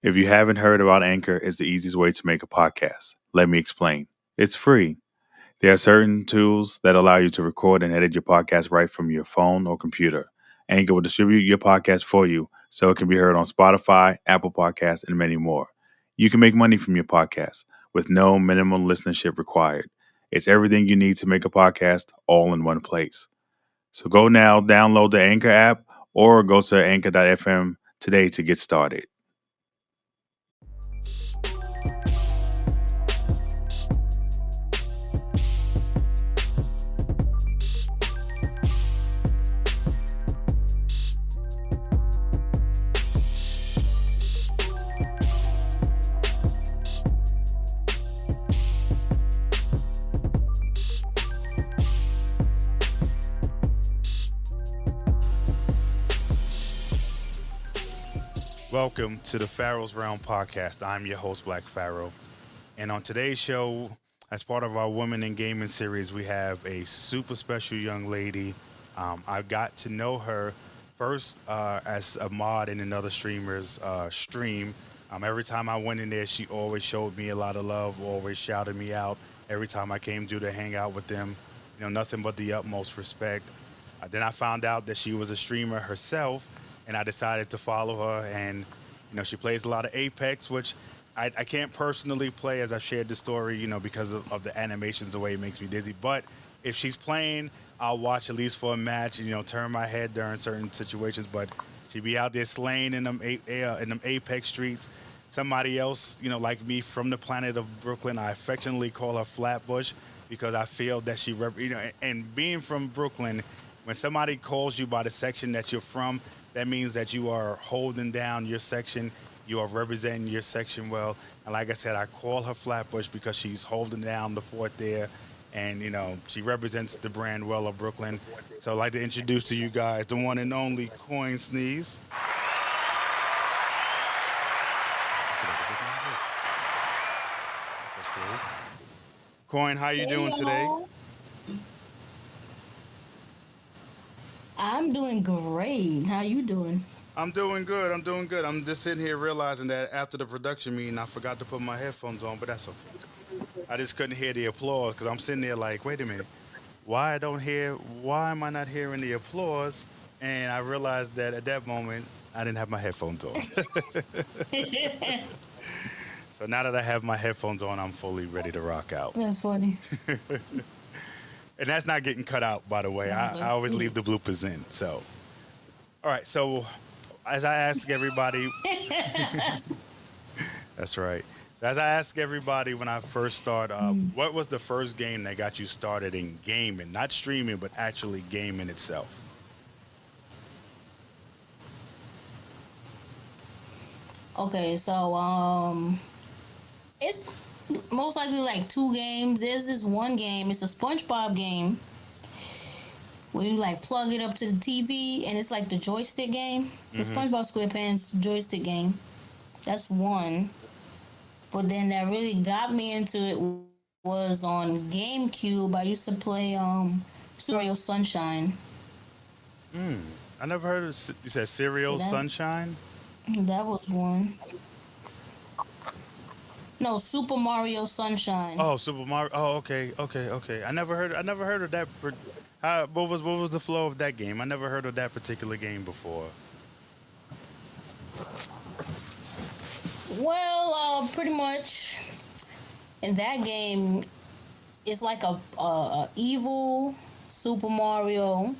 If you haven't heard about Anchor, it's the easiest way to make a podcast. Let me explain. It's free. There are certain tools that allow you to record and edit your podcast right from your phone or computer. Anchor will distribute your podcast for you so it can be heard on Spotify, Apple Podcasts, and many more. You can make money from your podcast with no minimum listenership required. It's everything you need to make a podcast all in one place. So go now, download the Anchor app, or go to anchor.fm today to get started. Welcome to the Pharaoh's Realm podcast. I'm your host, Black Pharaoh. And on today's show, as part of our Women in Gaming series, we have a super special young lady. I got to know her first as a mod in another streamer's stream. Every time I went in there, she always showed me a lot of love, always shouted me out. Every time I came through to hang out with them, nothing but the utmost respect. Then I found out that she was a streamer herself, and I decided to follow her. And she plays a lot of Apex, which I can't personally play, as I've shared the story, because of the animations, the way it makes me dizzy. But if she's playing, I'll watch at least for a match, turn my head during certain situations. But she be out there slaying in them Apex streets. Somebody else, like me, from the planet of Brooklyn, I affectionately call her Flatbush because I feel that and being from Brooklyn, when somebody calls you by the section that you're from, that means that you are holding down your section. You are representing your section well. And like I said, I call her Flatbush because she's holding down the fort there. And, she represents the brand well of Brooklyn. So I'd like to introduce to you guys the one and only Coinsneeze. Coin, how you doing today? Y'all. I'm doing great. How you doing? I'm doing good. I'm doing good. I'm just sitting here realizing that after the production meeting, I forgot to put my headphones on, but that's okay. I just couldn't hear the applause because I'm sitting there like, wait a minute, why am I not hearing the applause? And I realized that at that moment, I didn't have my headphones on. So now that I have my headphones on, I'm fully ready to rock out. That's funny. And that's not getting cut out, by the way. No, I always leave the bloopers in. So, all right. So, as I ask everybody, that's right. So as I ask everybody when I first start, what was the first game that got you started in gaming? Not streaming, but actually gaming itself. Okay, so it's most likely like two games. There's this one game. It's a SpongeBob game where you like plug it up to the TV, and it's like the joystick game. It's a Mm-hmm. SpongeBob SquarePants joystick game. That's one. But then that really got me into it was on GameCube. I used to play Super Mario Sunshine. I never heard of. You said So Cereal Sunshine. that was one. No, Super Mario Sunshine. Oh, Super Mario. Oh, okay, okay, okay. I never heard of that. What was the flow of that game? I never heard of that particular game before. Well, pretty much in that game, it's like a evil Super Mario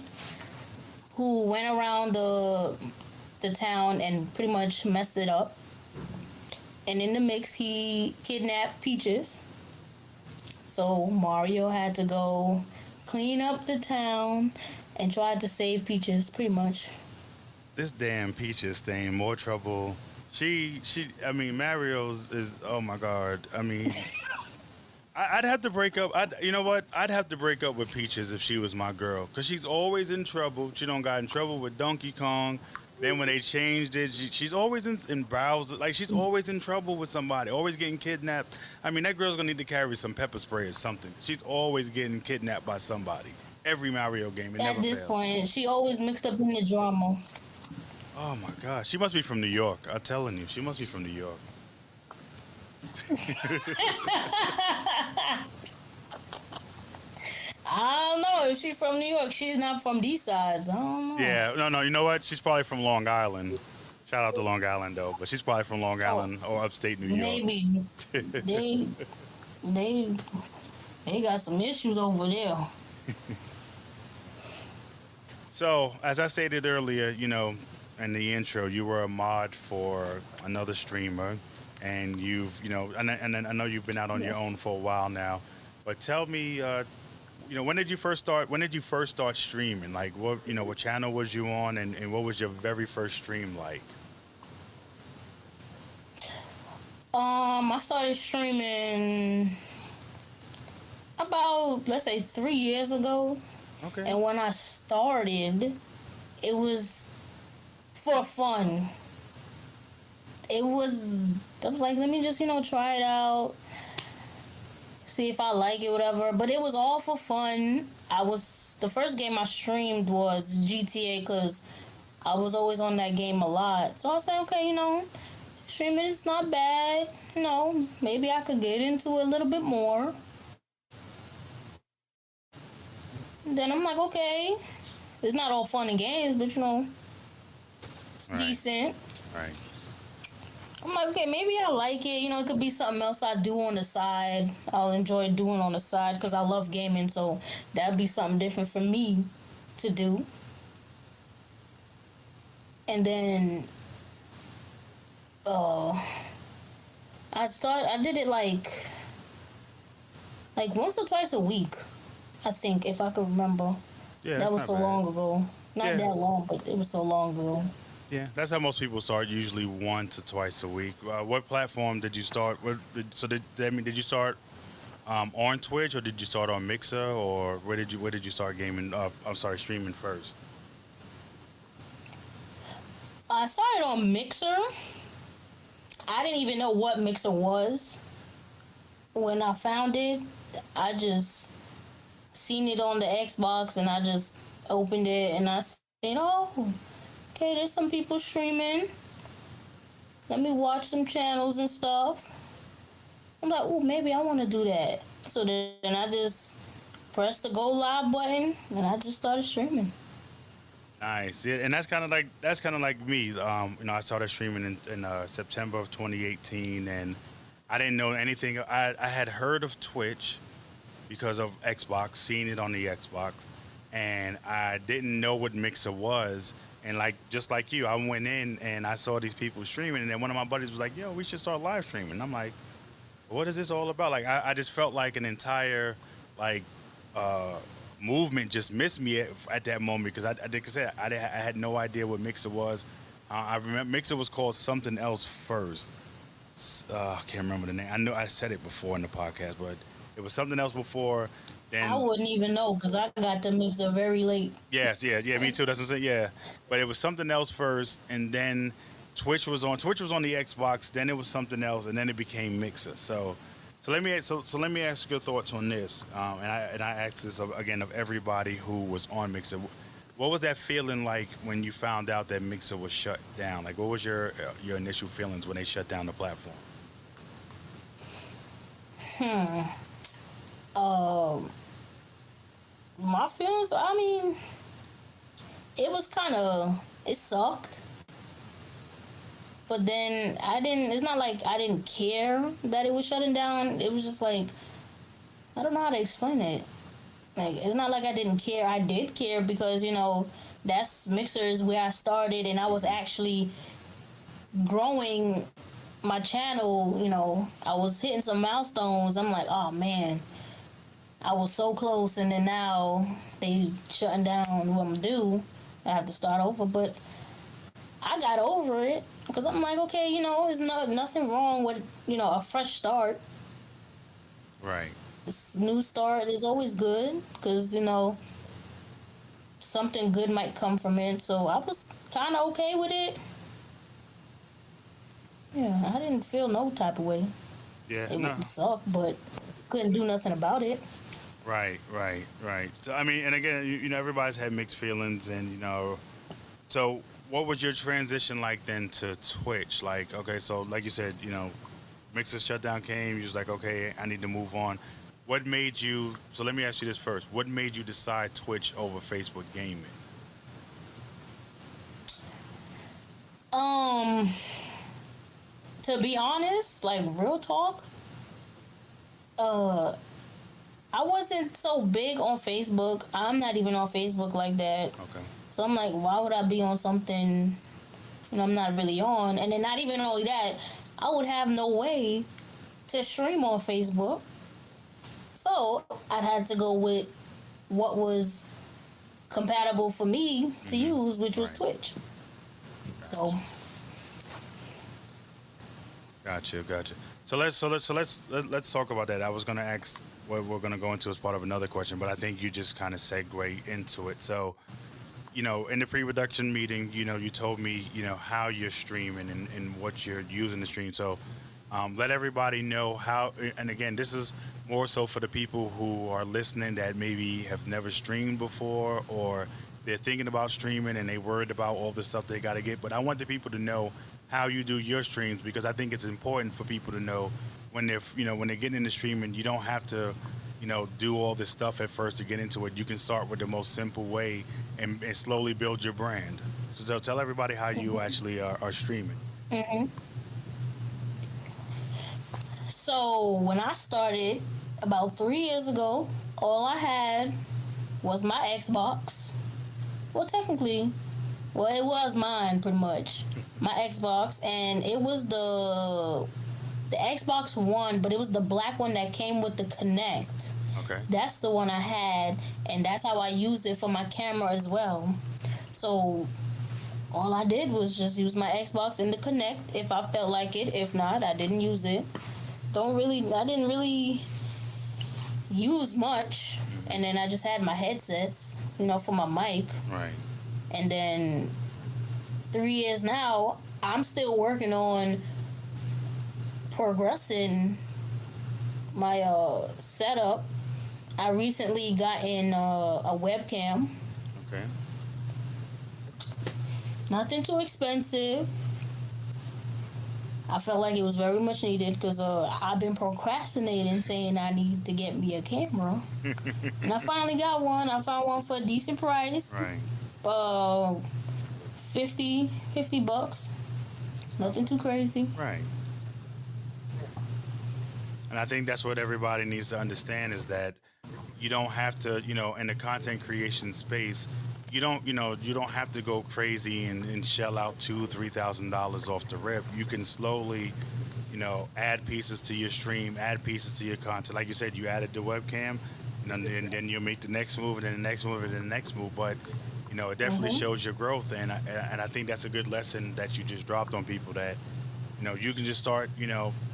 who went around the town and pretty much messed it up. And in the mix, he kidnapped Peaches. So Mario had to go clean up the town and try to save Peaches, pretty much. This damn Peaches thing, more trouble. I mean, Mario's is, oh my God. I mean, I'd have to break up. You know what? I'd have to break up with Peaches if she was my girl, cause she's always in trouble. She don't got in trouble with Donkey Kong. Then when they changed it, she's always in Bowser. Like she's always in trouble with somebody, always getting kidnapped. I mean, that girl's gonna need to carry some pepper spray or something. She's always getting kidnapped by somebody. Every Mario game, it At never this fails. point, she always mixed up in the drama. Oh my gosh, she must be from New York. I'm telling you, she must be from New York. I don't know if she's from New York. She's not from these sides. I don't know. Yeah, no, no. You know what? She's probably from Long Island. Shout out to Long Island though, but she's probably from Long Oh, Island or upstate New York. maybe they they they got some issues over there. So, as I stated earlier, in the intro, you were a mod for another streamer, and and I know you've been out on your Yes. own for a while now. But tell me, when did you first start? When did you first start streaming? Like, what channel was you on, and what was your very first stream like? I started streaming about, let's say, 3 years ago. Okay. And when I started, it was for fun. I was like, let me just, try it out, see if I like it, whatever. But it was all for fun. The first game I streamed was GTA because I was always on that game a lot. So I was like, okay, streaming is not bad. Maybe I could get into it a little bit more. Then I'm like, okay, it's not all fun and games, but it's Right. decent. Right. I'm like, okay, maybe I like it. It could be something else I do on the side. I'll enjoy doing on the side because I love gaming, so that'd be something different for me to do. And then, uh, I did it like once or twice a week, I think, if I could remember. Yeah, That that's was not so bad. long ago. Not Yeah. that long, but it was so long ago. Yeah, that's how most people start. Usually once to twice a week. What platform did you start? Did you start on Twitch or did you start on Mixer or where did you start gaming? I'm sorry, streaming first. I started on Mixer. I didn't even know what Mixer was when I found it. I just seen it on the Xbox and I just opened it and I said, oh, okay, there's some people streaming. Let me watch some channels and stuff. I'm like, oh, maybe I want to do that. So then I just pressed the go live button and I just started streaming. Nice. Yeah, and that's kind of like me. I started streaming in September of 2018, and I didn't know anything. I had heard of Twitch because of Xbox, seeing it on the Xbox, and I didn't know what Mixer was. And just like you, I went in and I saw these people streaming, and then one of my buddies was like, "Yo, we should start live streaming." I'm like, "What is this all about?" Like, I just felt like an entire like movement just missed me at that moment because I had no idea what Mixer was. I remember Mixer was called something else first. I can't remember the name. I know I said it before in the podcast, but it was something else before. I Then wouldn't even know because I got the Mixer very late. yes, yeah, me too. That's what I'm saying. Yeah, but it was something else first, and then Twitch was on. Twitch was on the Xbox. Then it was something else, and then it became Mixer. So let me ask your thoughts on this. And I asked this again of everybody who was on Mixer. What was that feeling like when you found out that Mixer was shut down? Like, what was your initial feelings when they shut down the platform? My feelings, I mean, it sucked. But then it's not like I didn't care that it was shutting down. It was just like, I don't know how to explain it. Like, it's not like I didn't care. I did care because, that's Mixer is where I started and I was actually growing my channel. I was hitting some milestones. I'm like, oh man, I was so close, and then now they shutting down what I'm gonna do. I have to start over, but I got over it because I'm like, okay, there's nothing wrong with a fresh start. Right. This new start is always good because something good might come from it. So I was kind of okay with it. Yeah, I didn't feel no type of way. Yeah. It No. would suck, but couldn't do nothing about it. Right. So I mean, and again, everybody's had mixed feelings, and so what was your transition like then to Twitch? Like, okay, so like you said, Mixer shutdown came. You was like, okay, I need to move on. What made you? So let me ask you this first. What made you decide Twitch over Facebook gaming? Um, to be honest, like real talk, uh, I wasn't so big on Facebook. I'm not even on Facebook like that. Okay. So I'm like, why would I be on something I'm not really on? And then not even only that, I would have no way to stream on Facebook. So I had to go with what was compatible for me to use, which was Twitch. So Gotcha. So let's talk about that. I was gonna ask what we're gonna go into as part of another question, but I think you just kind of segue into it. So, in the pre-production meeting, you told me, how you're streaming and what you're using to stream. So, let everybody know how. And again, this is more so for the people who are listening that maybe have never streamed before, or they're thinking about streaming and they worried about all the stuff they got to get. But I want the people to know how you do your streams, because I think it's important for people to know when they're getting into streaming, you don't have to, do all this stuff at first to get into it. You can start with the most simple way and slowly build your brand. So tell everybody how you actually are streaming. hmm so when I started about 3 years ago, all I had was my Xbox. Well, technically, it was mine pretty much. My Xbox, and it was the Xbox One, but it was the black one that came with the Kinect. Okay. That's the one I had, and that's how I used it for my camera as well. So all I did was just use my Xbox and the Kinect if I felt like it. If not, I didn't use it. I didn't really use much. And then I just had my headsets, for my mic. Right. And then 3 years now, I'm still working on progressing my setup. I recently got in a webcam. Okay. Nothing too expensive. I felt like it was very much needed because I've been procrastinating saying I need to get me a camera. And I finally got one. I found one for a decent price. Right. 50 bucks. Nothing too crazy. Right. And I think that's what everybody needs to understand is that you don't have to, in the content creation space, you don't have to go crazy and shell out $2,000-$3,000 off the rip. You can slowly, add pieces to your stream, add pieces to your content. Like you said, you added the webcam, and then you'll make the next move, and then the next move, and then the next move. But it definitely shows your growth, and I think that's a good lesson that you just dropped on people that. You can just start,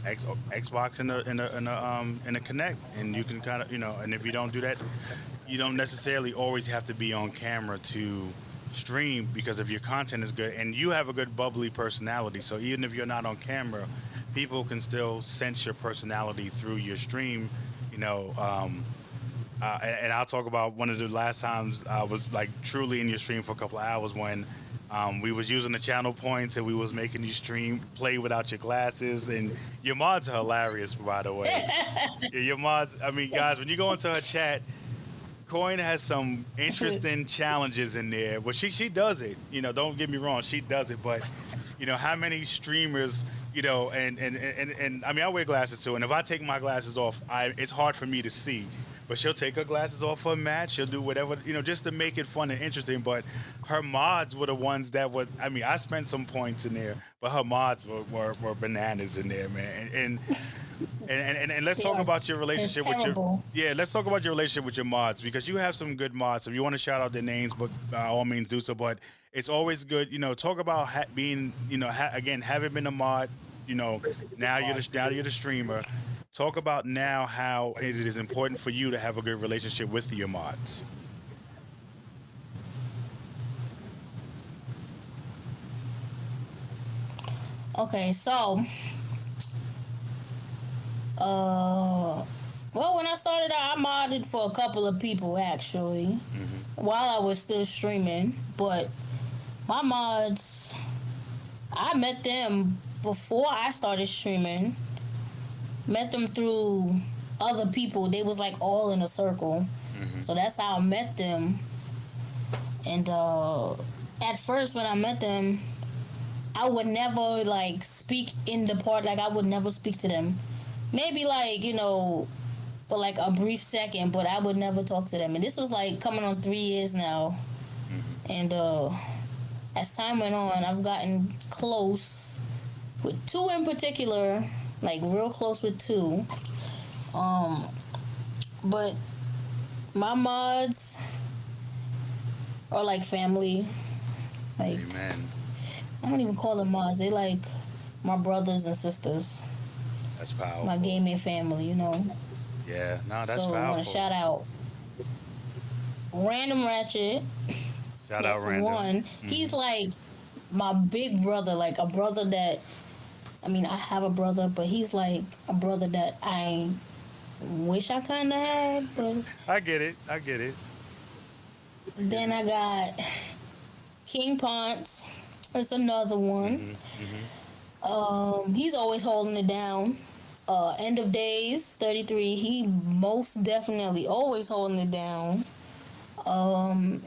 Xbox in a Connect, and you can kind of, and if you don't do that, you don't necessarily always have to be on camera to stream, because if your content is good and you have a good bubbly personality, so even if you're not on camera, people can still sense your personality through your stream, and I'll talk about one of the last times I was like truly in your stream for a couple of hours when. We was using the channel points and we was making you play without your glasses, and your mods are hilarious, by the way. Your mods, guys, when you go into her chat, Coin has some interesting challenges in there. Well, she does it. Don't get me wrong, she does it. But how many streamers, and I wear glasses too. And if I take my glasses off, it's hard for me to see. But she'll take her glasses off for a match. She'll do whatever, just to make it fun and interesting. But her mods were the ones that would, I spent some points in there, but her mods were bananas in there, man. And let's talk about your relationship with let's talk about your relationship with your mods, because you have some good mods. So if you want to shout out their names, but by all means do so. But it's always good, talk about being, again, having been a mod, now you're the streamer. Talk about now how it is important for you to have a good relationship with your mods. Okay, so, well, when I started out, I modded for a couple of people actually, while I was still streaming. But My mods, I met them before I started streaming. Met them through other people. They was like all in a circle. Mm-hmm. So that's how I met them. And at first when I met them, I would never like speak in the part, like I would never speak to them. Maybe like, for like a brief second, but I would never talk to them. And this was like coming on 3 years now. Mm-hmm. And as time went on, I've gotten close with two in particular, like real close with two. But my mods are like family. Like, Amen. I don't even call them mods. They like my brothers and sisters. That's powerful. My gaming family, Yeah, no, that's so I want powerful. to shout out Random Ratchet. Shout That's out the Random. one. Mm-hmm. He's like my big brother, like a brother that, I mean, I have a brother, but he's like a brother that I wish I kind of had. But I get it. I get it. then I got King Ponce. That's another one. Mm-hmm. Mm-hmm. He's always holding it down. End of Days 33. He most definitely always holding it down.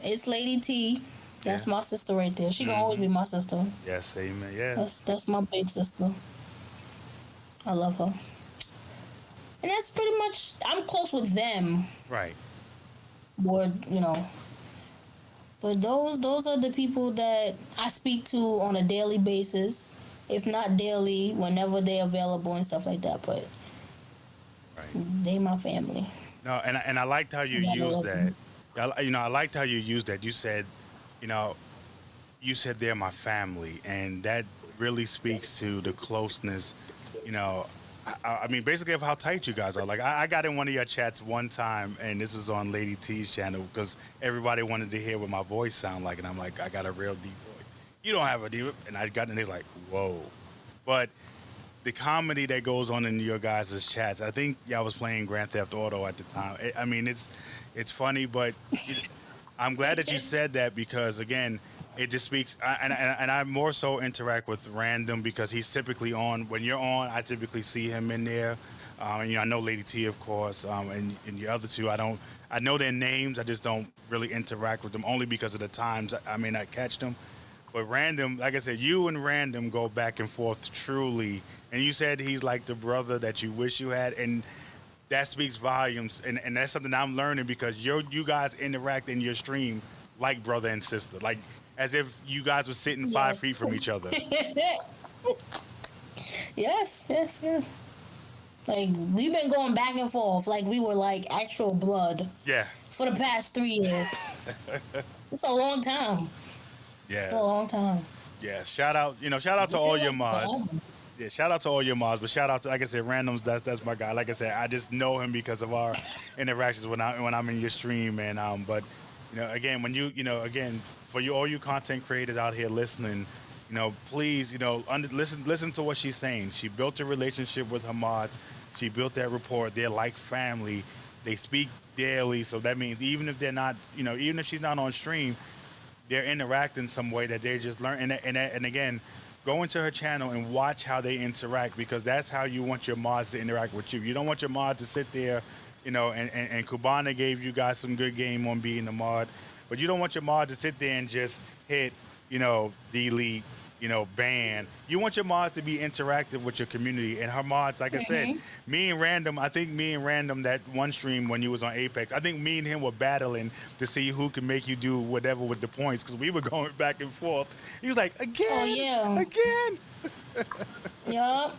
It's Lady T. That's Yeah. my sister right there. She gonna always be my sister. Yes, amen. Yeah. That's my big sister. I love her. And that's pretty much, I'm close with them. Right. More, But those are the people that I speak to on a daily basis. If not daily, whenever they're available and stuff like that. But Right. they my family. No, and I liked how you Gotta used love that. them. I liked how you used that. You said, you know, you said they're my family, and that really speaks to the closeness. You know, I mean, basically of how tight you guys are. Like, I got in one of your chats one time, and this was on Lady T's channel because everybody wanted to hear what my voice sound like, and I'm like, I got a real deep voice. You don't have a deep, and I got, and they's like, whoa, but the comedy that goes on in your guys' chats. I think y'all was playing Grand Theft Auto at the time. I mean, it's funny, but I'm glad that you said that because again, it just speaks. And I more so interact with Random because he's typically on. When you're on, I typically see him in there. And I know Lady T, of course, and the other two. I know their names. I just don't really interact with them only because of the times I may not catch them. But Random, like I said, you and Random go back and forth truly. And you said he's like the brother that you wish you had. And that speaks volumes. And that's something I'm learning because you guys interact in your stream like brother and sister. Like as if you guys were sitting 5 Yes. feet from each other. Yes. Like we've been going back and forth like we were like actual blood Yeah. for the past 3 years. It's a long time. It's a Yeah. long time. Yeah. Shout out It to all feel your like mods. forever. Yeah, shout out to all your mods, but shout out to, like I said, Randoms. That's my guy. Like I said, I just know him because of our interactions when I'm in your stream. And but again, when again for you all you content creators out here listening, please listen to what she's saying. She built a relationship with her mods. She built that rapport. They're like family. They speak daily, so that means even if they're not, even if she's not on stream, they're interacting some way that they just learn. And again, go into her channel and watch how they interact because that's how you want your mods to interact with you. You don't want your mods to sit there, and Cubana gave you guys some good game on being a mod, but you don't want your mod to sit there and just hit, delete, ban. You want your mods to be interactive with your community and her mods. Like I said, I think me and Random that one stream when you was on Apex, I think me and him were battling to see who can make you do whatever with the points because we were going back and forth. He was like, again, Oh yeah. again. Yup.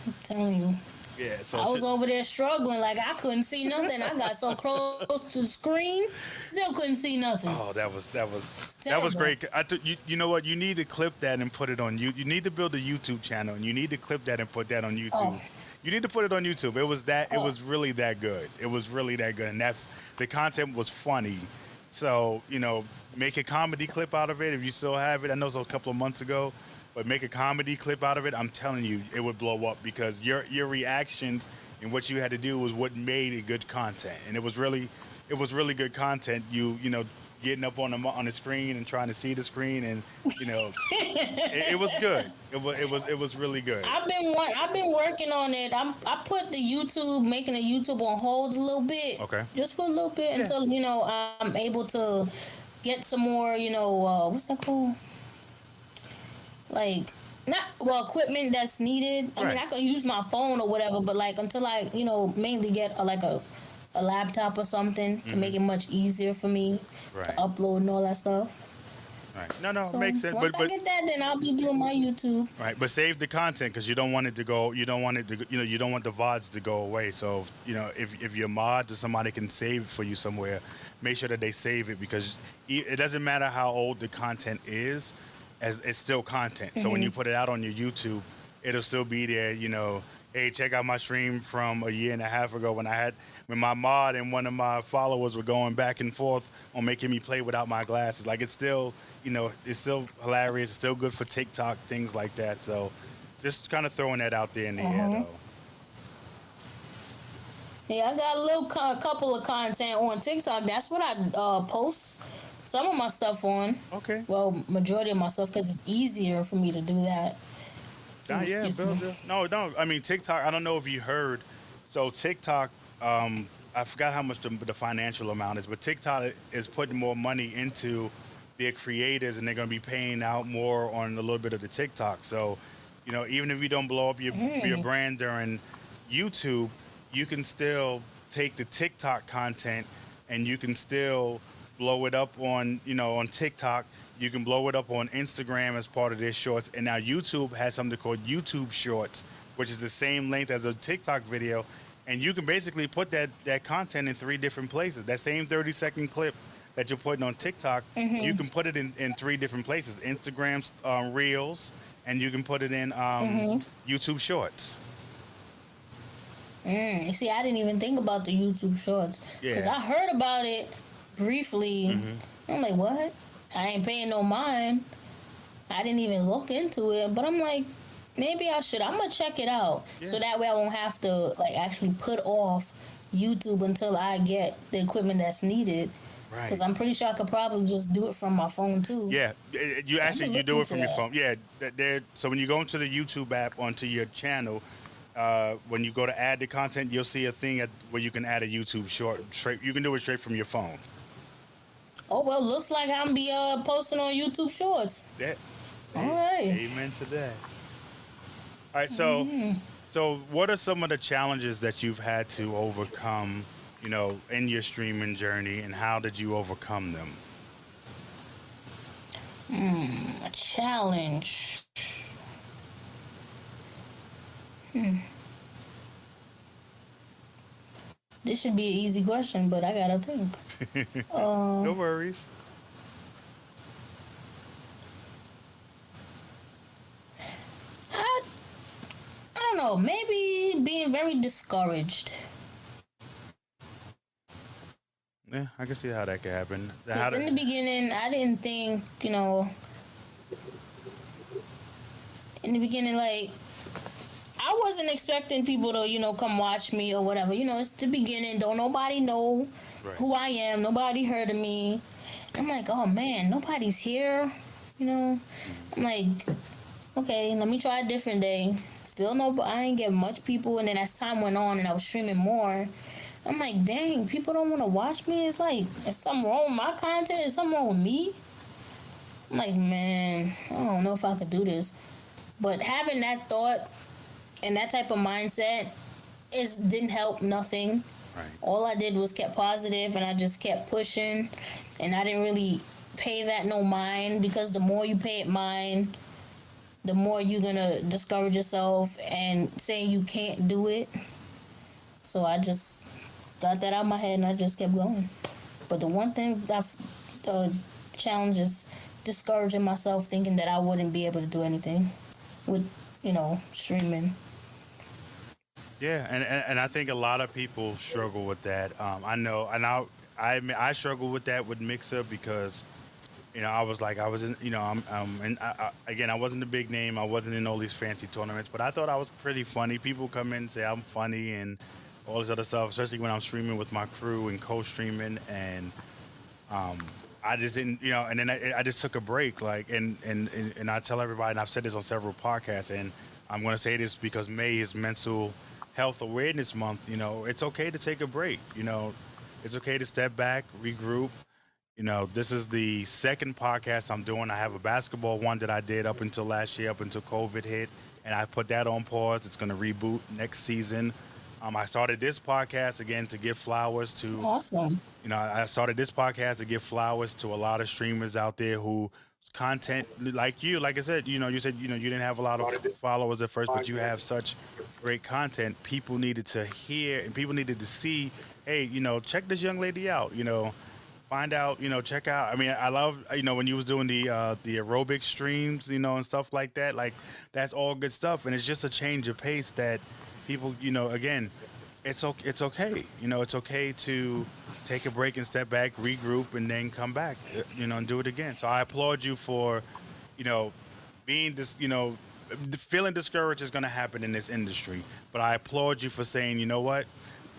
I'm telling you. Yeah, so I was over there struggling, like I couldn't see nothing. I got so close to the screen, still couldn't see nothing. Oh, that was terrible. great. You know what? You need to clip that and put it on you. You need to build a YouTube channel and you need to clip that and put that on YouTube. Oh. You need to put it on YouTube. It was that. It was really that good. It was really that good, and the content was funny. So make a comedy clip out of it if you still have it. I know it was a couple of months ago, but make a comedy clip out of it. I'm telling you, it would blow up because your reactions and what you had to do was what made it good content, and it was really good content. getting up on the screen and trying to see the screen, and it was good. It was really good. I've been working on it. I put the YouTube making the YouTube on hold a little bit, Okay. just for a little bit Yeah. until I'm able to get some more. What's that called? Like not well equipment that's needed. I mean, Right. I can use my phone or whatever, but like until I mainly get a laptop or something to make it much easier for me to Right. upload and all that stuff. Right. No, it So makes sense. once I But get that, then I'll be doing my YouTube. right. But save the content because you don't want it to go. You don't want it to. You don't want the VODs to go away. So if your mods or somebody can save it for you somewhere, make sure that they save it because it doesn't matter how old the content is, as it's still content. So when you put it out on your YouTube, it'll still be there. Hey, check out my stream from a year and a half ago when my mod and one of my followers were going back and forth on making me play without my glasses. Like it's still, it's still hilarious. It's still good for TikTok, things like that. So just kind of throwing that out there in the air, though. Yeah, I got a couple of content on TikTok. That's what I post some of my stuff on. Okay. Well, majority of my stuff because it's easier for me to do that. Yeah, Excuse me. No. I mean, TikTok, I don't know if you heard. So TikTok, I forgot how much the financial amount is, but TikTok is putting more money into their creators, and they're going to be paying out more on a little bit of the TikTok. So, even if you don't blow up your brand during YouTube, you can still take the TikTok content and you can still blow it up on TikTok. You can blow it up on Instagram as part of their shorts. And now YouTube has something called YouTube Shorts, which is the same length as a TikTok video. And you can basically put that content in 3 different places. That same 30-second clip that you're putting on TikTok, you can put it in 3 different places. Instagram's Reels, and you can put it in YouTube Shorts. You see, I didn't even think about the YouTube Shorts because I heard about it briefly. I'm like, what? I ain't paying no mind. I didn't even look into it, but I'm like, maybe I should. I'm gonna check it out so that way I won't have to actually put off YouTube until I get the equipment that's needed. Right. Because I'm pretty sure I could probably just do it from my phone too. Yeah, you do it from your that. phone. Yeah, so when you go into the YouTube app onto your channel, when you go to add the content, you'll see a thing where you can add a YouTube short. You can do it straight from your phone. Oh well, looks like I'm be posting on YouTube Shorts. Yeah. All right. Amen to that. All right, so what are some of the challenges that you've had to overcome, in your streaming journey, and how did you overcome them? A challenge. This should be an easy question, but I gotta think. No worries. I don't know. Maybe being very discouraged. Yeah, I can see how that could happen. Because in the beginning, I didn't think, in the beginning, I wasn't expecting people to, come watch me or whatever. It's the beginning. Don't nobody know who I am. Nobody heard of me. I'm like, oh man, nobody's here. I'm like, okay, let me try a different day. Still I ain't get much people. And then as time went on and I was streaming more, I'm like, dang, people don't want to watch me. It's like, is something wrong with my content? Is something wrong with me? I'm like, man, I don't know if I could do this. But having that thought and that type of mindset didn't help nothing. Right. All I did was kept positive and I just kept pushing. And I didn't really pay that no mind because the more you pay it mind, the more you're going to discourage yourself and saying you can't do it. So I just got that out of my head and I just kept going. But the one thing the challenge is discouraging myself, thinking that I wouldn't be able to do anything with, streaming. Yeah, and I think a lot of people struggle with that. I know, and I struggle with that with Mixer because, I was in, again, I wasn't a big name. I wasn't in all these fancy tournaments, but I thought I was pretty funny. People come in and say I'm funny and all this other stuff, especially when I'm streaming with my crew and co-streaming. And I just didn't, and then I just took a break, like, and I tell everybody, and I've said this on several podcasts, and I'm going to say this because May is Mental Health Awareness Month. It's okay to take a break. It's okay to step back, regroup. This is the second podcast I'm doing. I have a basketball one that I did up until last year, up until COVID hit, and I put that on pause. It's going to reboot next season. I started this podcast again to give flowers to. Awesome. I started this podcast to give flowers to a lot of streamers out there who content like you. Like I said, you said you didn't have a lot of followers at first, but you have such great content. People needed to hear and people needed to see. Hey, check this young lady out. Find out. Check out. I mean, I love when you was doing the aerobic streams, and stuff like that. Like that's all good stuff, and it's just a change of pace that people, again, it's okay. It's okay to take a break and step back, regroup, and then come back, and do it again. So I applaud you for, being this, feeling discouraged is going to happen in this industry. But I applaud you for saying, you know what,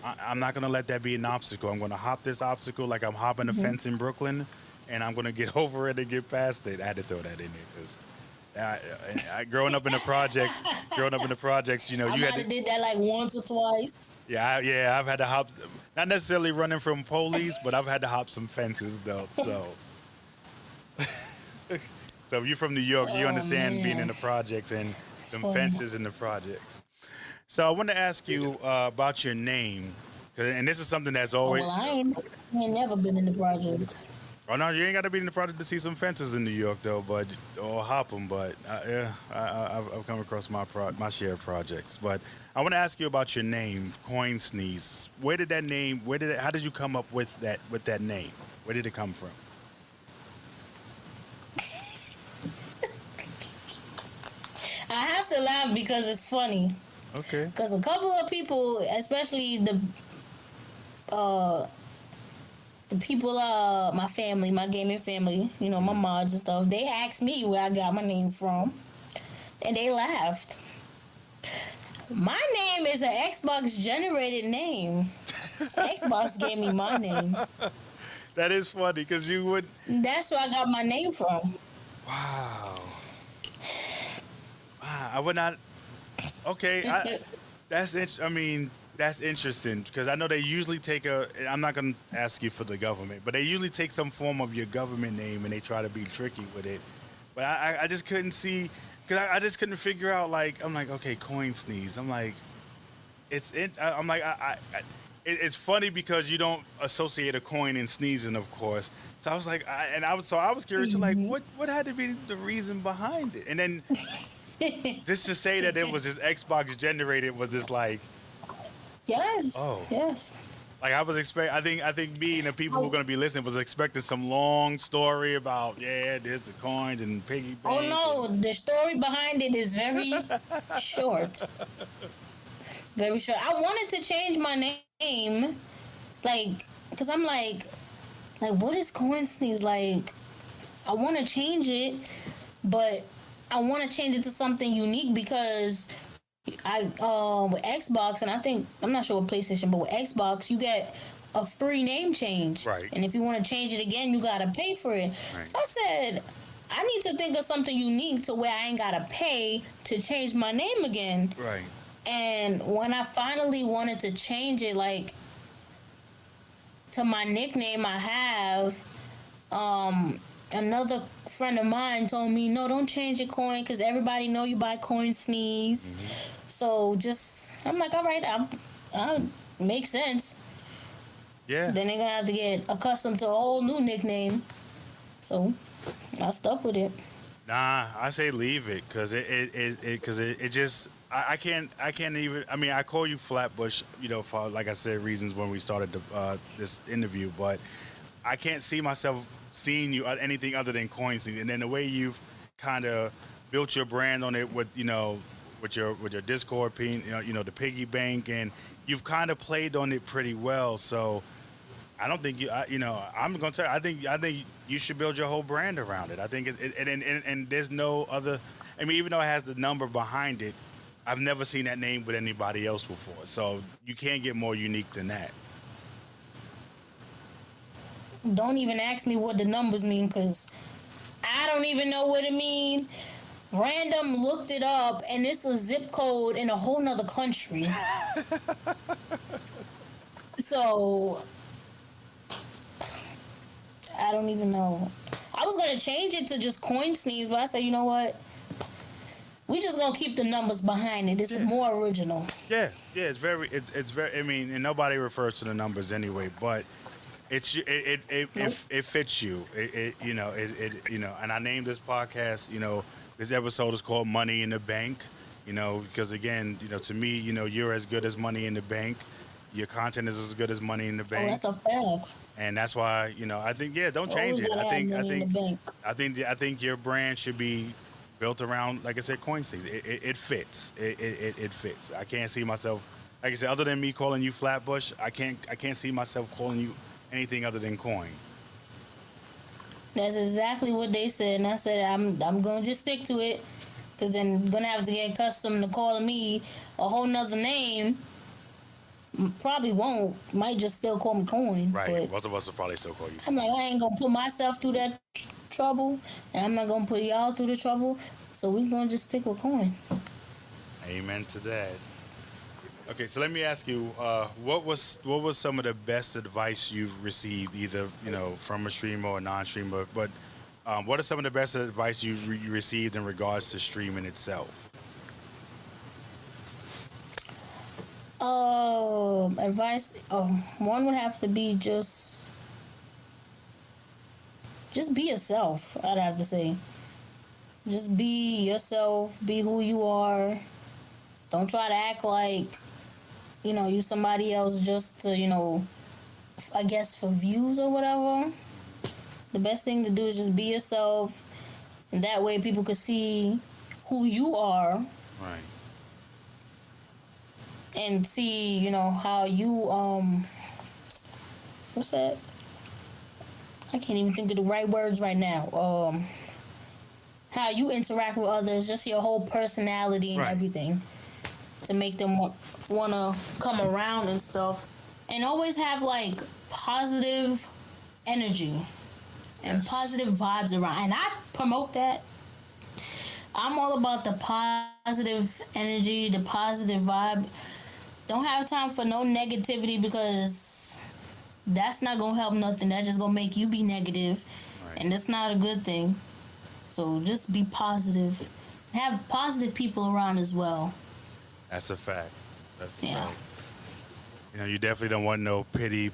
I'm not going to let that be an obstacle. I'm going to hop this obstacle like I'm hopping a fence in Brooklyn, and I'm going to get over it and get past it. I had to throw that in there because. Growing up in the projects, you had to, did that like once or twice. Yeah, I've had to hop, not necessarily running from police, but I've had to hop some fences though. So, so if you're from New York, you understand being in the projects and some fences in the projects. So I want to ask you about your name, and this is something that's always. Well, I ain't never been in the projects. Oh no, you ain't got to be in the project to see some fences in New York though, or hop them. But I've come across my share of projects. But I want to ask you about your name, Coinsneeze. Where did that name? How did you come up with that name? Where did it come from? I have to laugh because it's funny. Okay. Because a couple of people, especially the people, my family, my gaming family, my mods and stuff, they asked me where I got my name from, and they laughed. My name is an Xbox generated name. Xbox gave me my name. That is funny because you would. That's where I got my name from. Wow. I would not. Okay, that's it. I mean. That's interesting because I know they usually take I'm not going to ask you for the government, but they usually take some form of your government name and they try to be tricky with it. But I just couldn't see, because I just couldn't figure out, I'm like, okay, Coinsneeze. I'm like, it's funny because you don't associate a coin and sneezing, of course. So I was like, I was curious, like, what had to be the reason behind it? And then just to say that it was just Xbox generated was just like, yes. Oh. Yes. Like I was expecting, I think me and the people who are going to be listening was expecting some long story about, there's the coins and piggy banks. Oh no, the story behind it is very short. Very short. I wanted to change my name, because I'm like, what is Coinsneeze? Like, I want to change it, but I want to change it to something unique because with Xbox, and I'm not sure with PlayStation, but with Xbox, you get a free name change. Right. And if you want to change it again, you gotta pay for it. Right. So I said, I need to think of something unique to where I ain't gotta pay to change my name again. Right. And when I finally wanted to change it, to my nickname I have, another friend of mine told me, no, don't change your coin because everybody know you buy Coinsneeze. Mm-hmm. So I'm like, all right, I'll make sense. Yeah. Then they're going to have to get accustomed to a whole new nickname. So I stuck with it. Nah, I say leave it because it just, I can't even, I mean, I call you Flatbush, for, like I said, reasons when we started this interview, but I can't see myself seeing you anything other than Coinsneeze. And then the way you've kind of built your brand on it with with your Discord pin, the piggy bank, and you've kind of played on it pretty well. So I don't think I'm gonna tell you, I think you should build your whole brand around it. I think and there's no other. I mean, even though it has the number behind it, I've never seen that name with anybody else before. So you can't get more unique than that. Don't even ask me what the numbers mean, because I don't even know what it means. Random looked it up, and it's a zip code in a whole nother country. So I don't even know. I was gonna change it to just Coinsneeze, but I said, you know what? We just gonna keep the numbers behind it. It's Yeah. more original. Yeah, yeah, it's very. I mean, and nobody refers to the numbers anyway, but Nope. it fits you. And I named this podcast. This episode is called "Money in the Bank." Because again, to me, you're as good as money in the bank. Your content is as good as money in the Oh, bank, that's a fact. and that's why I think don't change Always it. gotta have money in the bank. I think your brand should be built around, like I said, Coinsneeze. It fits. It fits. I can't see myself, like I said, other than me calling you Flatbush. I can't see myself calling you anything other than Coin. That's exactly what they said, and I said I'm gonna just stick to it, because then gonna have to get accustomed to calling me a whole nother name. Probably won't. Might just still call me Coin. Right. But Most of us will probably still call you. I'm like, I ain't gonna put myself through that trouble, and I'm not gonna put y'all through the trouble. So we gonna just stick with Coin. Amen to that. Okay, so let me ask you, what was some of the best advice you've received, either from a streamer or non-streamer? But what are some of the best advice you received in regards to streaming itself? Advice. One would have to be just be yourself. I'd have to say, just be yourself. Be who you are. Don't try to act like you somebody else just to I guess for views or whatever. The best thing to do is just be yourself, and that way people could see who you are Right. and see how you what's that? I can't even think of the right words right now. How you interact with others, just your whole personality and Right. everything, to make them want to come around and stuff. And always have like positive energy and Yes. positive vibes around. And I promote that. I'm all about the positive energy, the positive vibe. Don't have time for no negativity, because that's not gonna help nothing. That's just gonna make you be negative, Right. and that's not a good thing. So just be positive. Have positive people around as well. That's a fact. That's a Yeah. fact. You definitely don't want no pity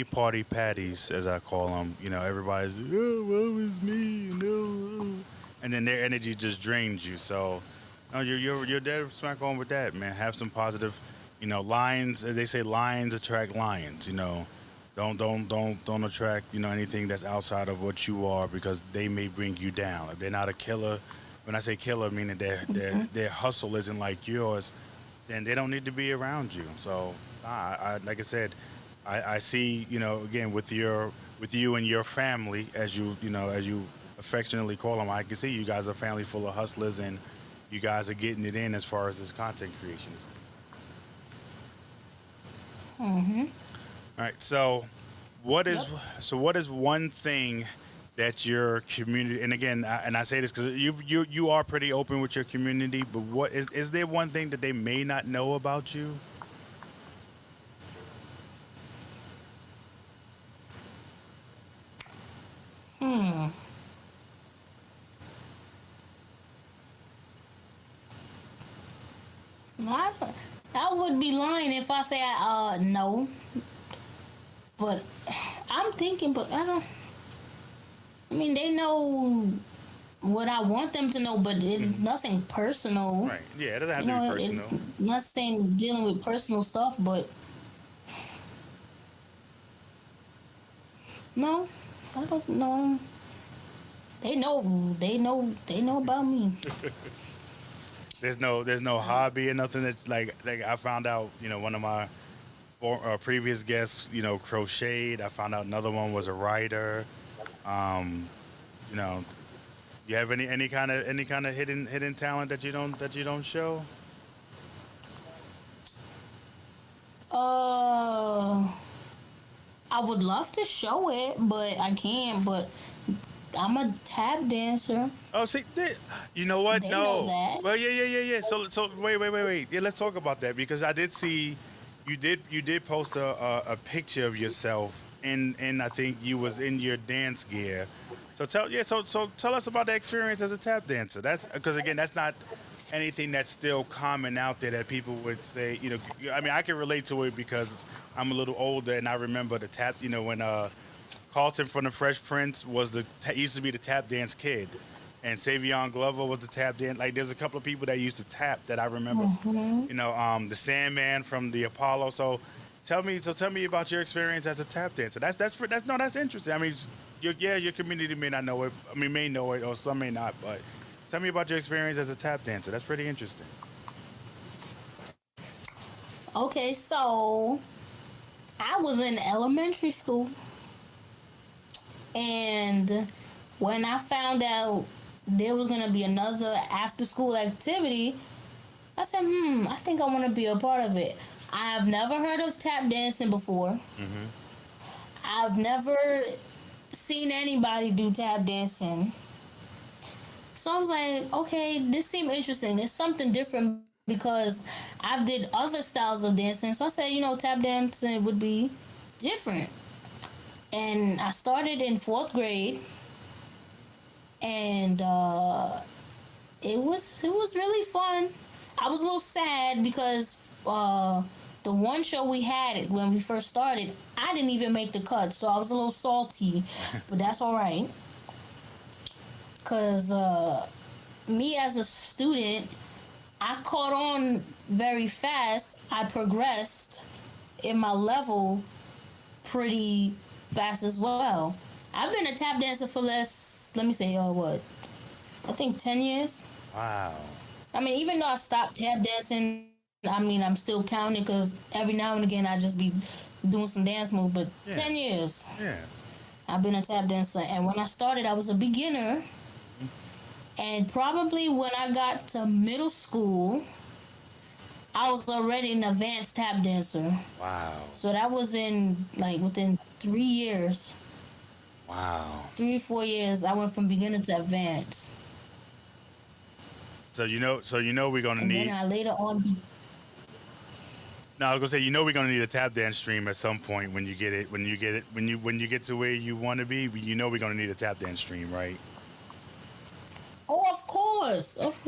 party patties, as I call them. Everybody's, oh, woe is me, no, and then their energy just drains you. So, no, you're dead smack on with that, man. Have some positive, lions. As they say, lions attract lions. Don't attract anything that's outside of what you are, because they may bring you down. If they're not a killer, when I say killer, meaning their hustle isn't like yours, then they don't need to be around you. So, I like I said, I see again with you and your family, as you affectionately call them. I can see you guys are a family full of hustlers, and you guys are getting it in as far as this content creation is. All right. So, what is one thing that your community, and again, I say this because you are pretty open with your community, but what is there one thing that they may not know about you? I, I would be lying if I say no. But I'm thinking, but I don't. I mean, they know what I want them to know, but it's nothing personal. Right. Yeah, it doesn't have to be personal. Not saying dealing with personal stuff, but no, I don't know. They know. They know about me. There's no hobby or nothing that like I found out. One of my previous guests, crocheted. I found out another one was a writer. You know, you have any kind of hidden talent that you don't show? Uh, I would love to show it, but I can't. But I'm a tap dancer. Oh, see, you know what? They know No. that. Well, yeah. So wait. Yeah, let's talk about that because I did see you did post a picture of yourself in I think you was in your dance gear. So tell us about the experience as a tap dancer. That's because again, that's not anything that's still common out there that people would say. I mean, I can relate to it because I'm a little older and I remember the tap. When Carlton from the Fresh Prince was used to be the tap dance kid, and Savion Glover was the tap dance. Like there's a couple of people that used to tap that I remember. Hmm. The Sandman from the Apollo. So tell me about your experience as a tap dancer. That's interesting. I mean, your community may not know it. I mean, may know it, or some may not. But tell me about your experience as a tap dancer. That's pretty interesting. Okay, so I was in elementary school, and when I found out there was gonna be another after school activity, I said, I think I want to be a part of it. I've never heard of tap dancing before. Hmm. I've never seen anybody do tap dancing. So I was like, okay, this seemed interesting. It's something different because I've did other styles of dancing. So I said, tap dancing would be different. And I started in fourth grade, and it was really fun. I was a little sad because the one show we had it when we first started, I didn't even make the cut, so I was a little salty, but that's all right. Cause me as a student, I caught on very fast. I progressed in my level pretty fast as well. I've been a tap dancer for let me say, what? I think 10 years. Wow. I mean, even though I stopped tap dancing, I mean, I'm still counting because every now and again I just be doing some dance moves. But Yeah. 10 years Yeah. I've been a tap dancer. And when I started, I was a beginner. And probably when I got to middle school, I was already an advanced tap dancer. Wow. So that was within 3 years, Wow. 3 4 years, I went from beginner to advanced. So we're gonna And then need. I later on, No, I was gonna say we're gonna need a tap dance stream at some point when you get it when you get to where you want to be. We're gonna need a tap dance stream, right? oh, of course. Of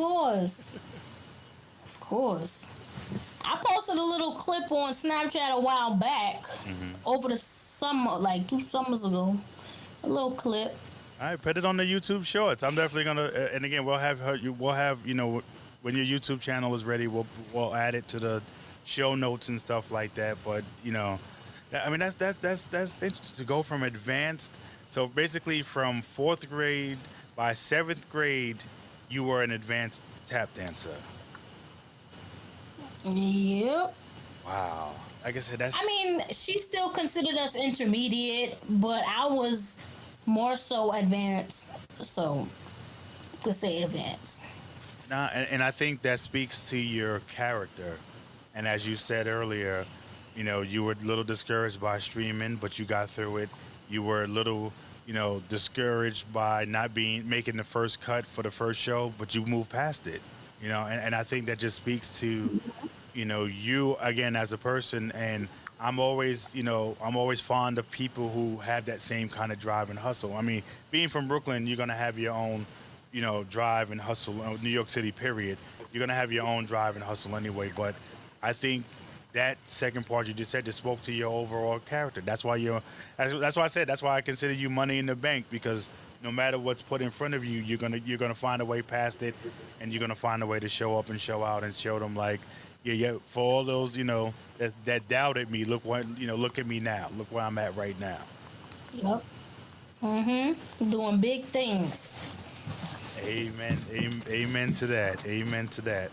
course. I posted a little clip on Snapchat a while back over the summer, like 2 summers ago. A little clip. All right, put it on the YouTube Shorts. I'm definitely gonna. And again, we'll have her. We'll have when your YouTube channel is ready, we'll add it to the show notes and stuff like that. But I mean that's interesting to go from advanced. So basically, from fourth grade by seventh grade, you were an advanced tap dancer. Yep. Wow. Like I said, that's. I mean, she still considered us intermediate, but I was more so advanced. So, could say advanced. Nah, and I think that speaks to your character. And as you said earlier, you were a little discouraged by streaming, but you got through it. You were a little, discouraged by not making the first cut for the first show, but you moved past it. And I think that just speaks to, you again as a person. And I'm always fond of people who have that same kind of drive and hustle. I mean, being from Brooklyn, you're gonna have your own, drive and hustle. New York City, period. You're gonna have your own drive and hustle anyway. But I think that second part you just said just spoke to your overall character. That's why That's why I said. That's why I consider you money in the bank because no matter what's put in front of you, you're gonna find a way past it, and you're gonna find a way to show up and show out and show them like. Yeah. For all those, that doubted me, look at me now. Look where I'm at right now. Yep. Doing big things. Amen. Amen to that. Amen to that.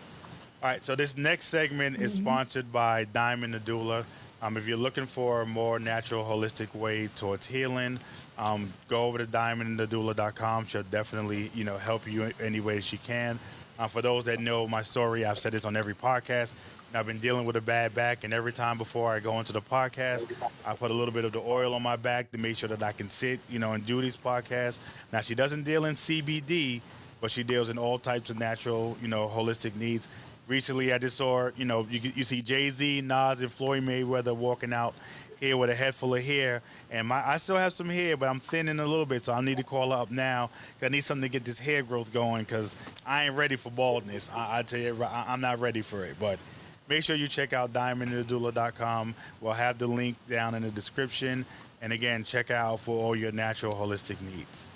All right. So this next segment is sponsored by Diamond the Doula. If you're looking for a more natural, holistic way towards healing, go over to diamondthedoula.com. She'll definitely, help you any way she can. For those that know my story, I've said this on every podcast. And I've been dealing with a bad back, and every time before I go into the podcast, I put a little bit of the oil on my back to make sure that I can sit, and do these podcasts. Now, she doesn't deal in CBD, but she deals in all types of natural, holistic needs. Recently, I just saw, you see Jay-Z, Nas, and Floyd Mayweather walking out here with a head full of hair, and I still have some hair, but I'm thinning a little bit, so I need to call her up now. 'Cause I need something to get this hair growth going, because I ain't ready for baldness. I tell you, I'm not ready for it. But make sure you check out diamondthedoula.com. We'll have the link down in the description, and again, check out for all your natural holistic needs.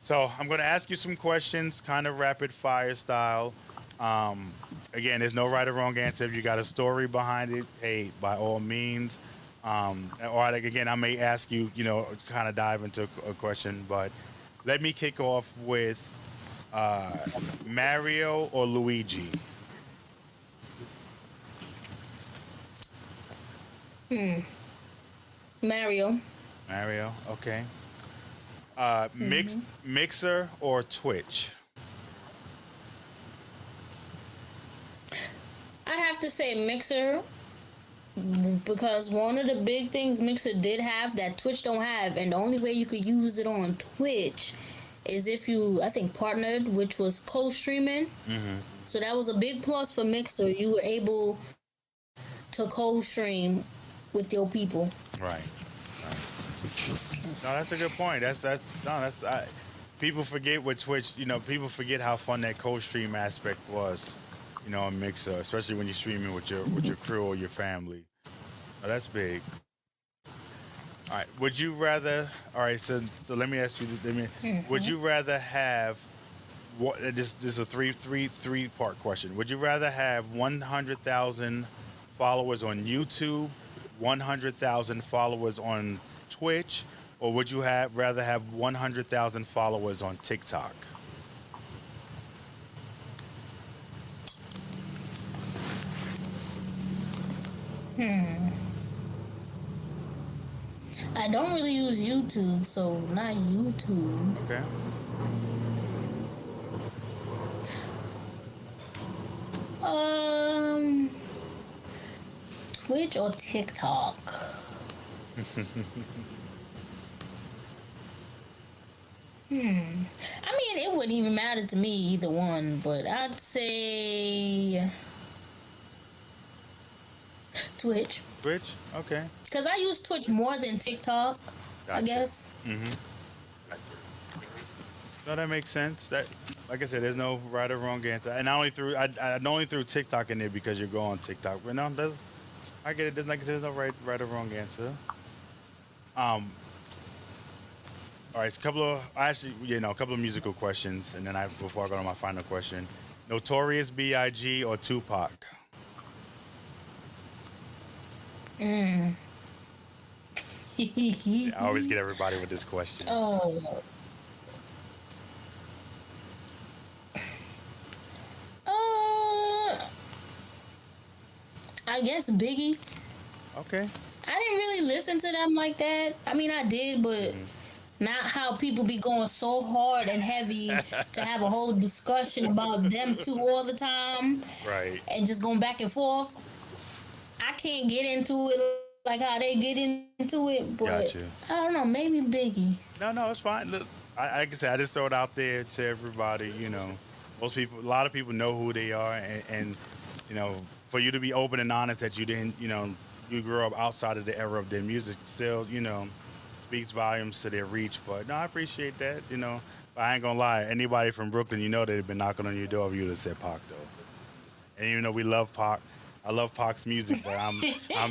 So I'm going to ask you some questions, kind of rapid fire style. Again, there's no right or wrong answer. If you got a story behind it, hey, by all means. Again, I may ask you, kind of dive into a question, but let me kick off with Mario or Luigi. Mario. Mario, okay. Mixer or Twitch? I'd have to say Mixer, because one of the big things Mixer did have that Twitch don't have, and the only way you could use it on Twitch is if you, I think, partnered, which was co-streaming. Mm-hmm. So that was a big plus for Mixer. You were able to co-stream with your people. Right. No, that's a good point. People forget with Twitch. People forget how fun that co-stream aspect was. A Mixer, especially when you're streaming with your crew or your family. Oh, that's big. All right. Would you rather? All right. So let me ask you. Would you rather have? This is a three part question. Would you rather have 100,000 followers on YouTube, 100,000 followers on Twitch, or would you rather have 100,000 followers on TikTok? I don't really use YouTube, so not YouTube. Okay. Twitch or TikTok? I mean, it wouldn't even matter to me, either one, but I'd say Twitch. Twitch? Okay. Because I use Twitch more than TikTok, Gotcha. I guess. Mm-hmm. No, that makes sense. That, like I said, there's no right or wrong answer. And I only threw TikTok in there because you're going on TikTok. But no, I get it. There's, like I said, there's no right or wrong answer. All right, a couple of musical questions, and then before I go to my final question, Notorious B.I.G. or Tupac? I always get everybody with this question. Oh. I guess Biggie. Okay. I didn't really listen to them like that. I mean, I did, but not how people be going so hard and heavy to have a whole discussion about them two all the time. Right. And just going back and forth. I can't get into it like how they get into it, but Gotcha. I don't know, maybe Biggie. No, it's fine. Look, like I said, I just throw it out there to everybody. Most people, a lot of people know who they are, and for you to be open and honest that you didn't, you grew up outside of the era of their music, still, speaks volumes to their reach. But no, I appreciate that, But I ain't gonna lie, anybody from Brooklyn, they've been knocking on your door if you would have said Pac, though. And even though we love Pac, I love Pac's music, but I'm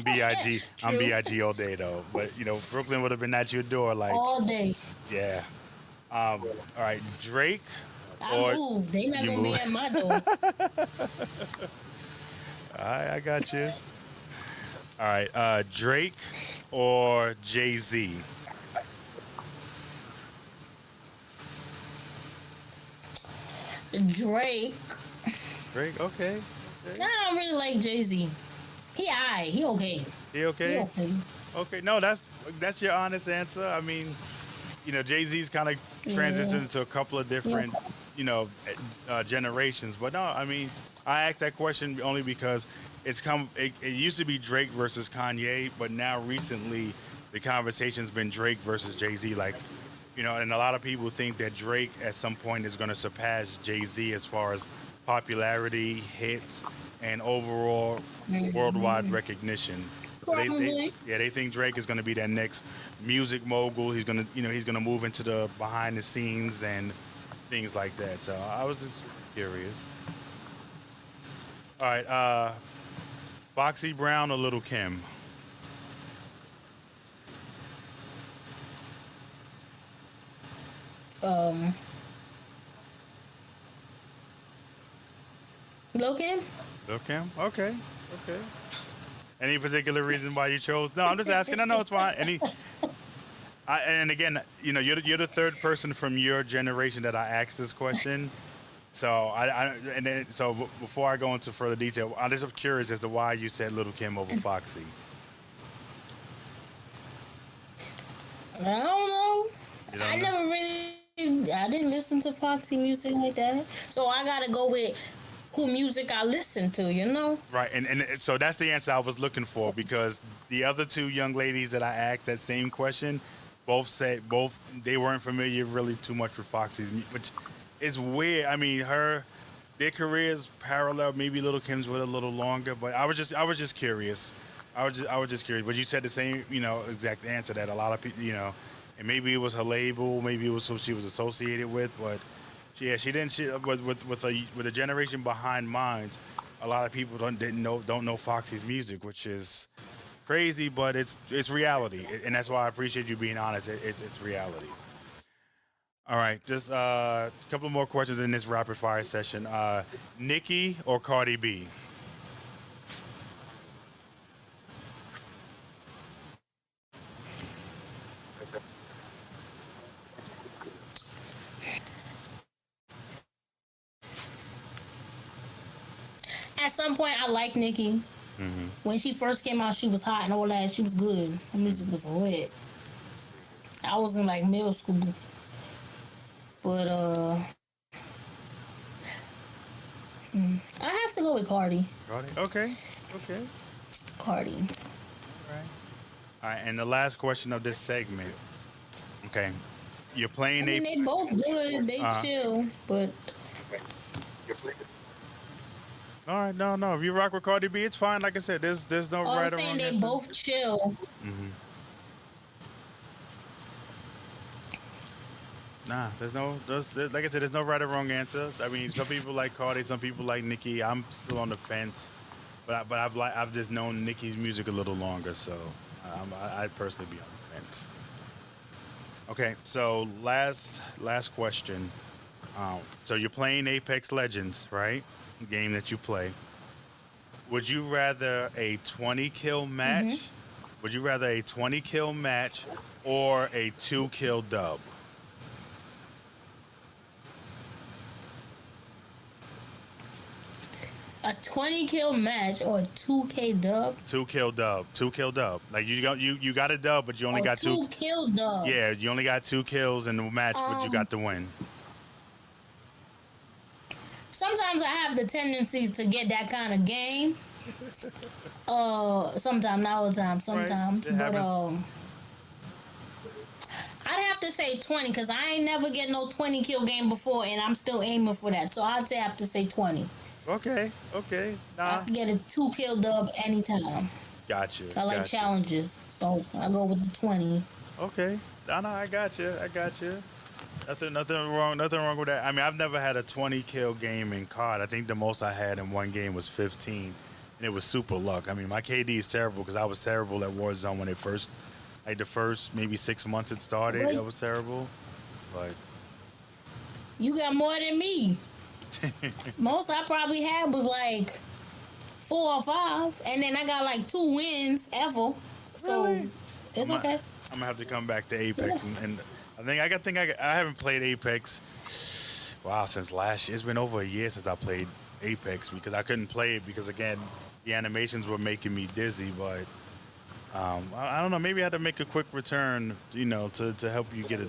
B.I.G. I'm B.I.G. all day, though. But, Brooklyn would have been at your door like... all day. Yeah. All right, Drake I move. They not going to be at my door. I got you. All right, Drake or Jay-Z? Drake. Drake, okay. Nah, I don't really like Jay-Z. He alright. He okay. He okay? He okay. Okay, no, that's your honest answer. I mean, Jay-Z's kind of transitioned to a couple of different, generations. But no, I mean, I asked that question only because it used to be Drake versus Kanye, but now recently the conversation's been Drake versus Jay-Z. Like, and a lot of people think that Drake at some point is going to surpass Jay-Z as far as popularity, hits, and overall worldwide recognition. So Probably. they think Drake is going to be that next music mogul. He's going to, he's going to move into the behind the scenes and things like that. So I was just curious. All right, Foxy Brown or Little Kim? Um, Logan? Lil Kim? Okay. Okay. Any particular reason why you chose? No, I'm just asking. I know it's fine. And again, you're the third person from your generation that I asked this question. So before I go into further detail, I'm just curious as to why you said Little Kim over Foxy. I don't know. You don't I know? never really, I didn't listen to Foxy music like that. So I gotta go with who music I listen to, Right, and so that's the answer I was looking for because the other two young ladies that I asked that same question, both they weren't familiar really too much with Foxy's, which is weird. I mean, their careers parallel. Maybe Little Kim's were a little longer, but I was just curious. I was just curious. But you said the same, exact answer that a lot of people, and maybe it was her label, maybe it was who she was associated with, but yeah, she didn't. With a generation behind mine, a lot of people don't know Foxy's music, which is crazy, but it's reality, and that's why I appreciate you being honest. It's reality. All right, just a couple more questions in this rapid fire session. Nicki or Cardi B? At some point, I liked Nicki. When she first came out, she was hot and all that. She was good. Her music was lit. I was in like middle school. But I have to go with Cardi. Cardi. Okay. Okay. Cardi. All right. All right. And the last question of this segment. Okay. You're I playing mean, they both good. They Uh-huh. chill. But All right. No, no. If you rock with Cardi B, it's fine. Like I said, there's no I'm right or saying wrong they answer. both chill. Nah, like I said, there's no right or wrong answer. I mean, some people like Cardi, some people like Nicki. I'm still on the fence, but I've just known Nicki's music a little longer, so I'd personally be on the fence. Okay, so last question. So you're playing Apex Legends, right? Game that you play. Would you rather a 20 kill match? Would you rather a 20 kill match or a 2 kill dub? A 20 kill match or a 2K dub? 2 kill dub. 2 kill dub. Like you got a dub, but you only Or got two. 2 kill dub? Yeah, you only got 2 kills in the match, but you got the win. Sometimes I have the tendency to get that kind of game. Sometimes, not all the time, sometimes. It But happens. I'd have to say 20 because I ain't never get no 20 kill game before and I'm still aiming for that. So I'd say I have to say 20. Okay, okay. I Nah, can get a 2 kill dub anytime. got you. I like got you. challenges, so I go with the 20. Okay. Nah, I got you. I got you. Nothing wrong with that. I mean, I've never had a 20 kill game in COD. I think the most I had in one game was 15, and it was super luck. I mean, my KD is terrible because I was terrible at Warzone when it first, like the first maybe 6 months it started. Wait. It was terrible, but You got more than me. Most I probably had was like 4 or 5, and then I got like 2 wins ever. So Really? it's I'm okay. I'm gonna have to come back to Apex, and I haven't played Apex. Wow, since last year. It's been over a year since I played Apex because I couldn't play it because again, the animations were making me dizzy. But I don't know. Maybe I had to make a quick return, to help you get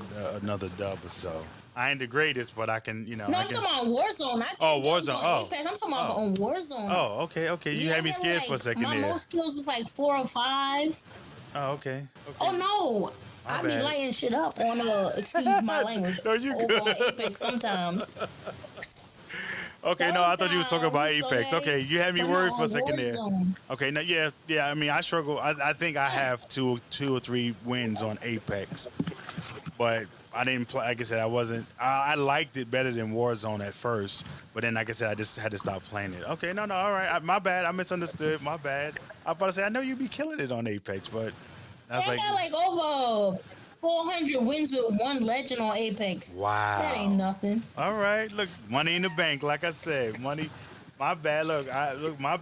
another dub or so. I ain't the greatest, but I can, No, I I'm can. talking about Warzone. I Oh, did games Warzone. on Oh, Apex. I'm talking about oh, on Warzone. oh. Okay, okay. You Yeah, had I me had scared for a like second my there. most kills was like 4 or 5. Oh, okay, Oh okay. no, My I be bad. lighting shit up on excuse my language No, you over on good. Apex sometimes. Okay, no, I thought you was talking about Sometimes, Apex. okay, Okay, you had me but no worried for a on second there. Warzone. Okay, no, yeah, yeah. I mean, I struggle. I think I have two or three wins on Apex, but I didn't play. Like I said, I wasn't. I liked it better than Warzone at first, but then, like I said, I just had to stop playing it. Okay, no, no, all right. My bad. I misunderstood. My bad. I was about to say I know you be killing it on Apex, but I Yeah, was I like, got like over 400 wins with one legend on Apex. That ain't wow. nothing. All right, look, money in the bank. Like I said, money. My bad. Look, my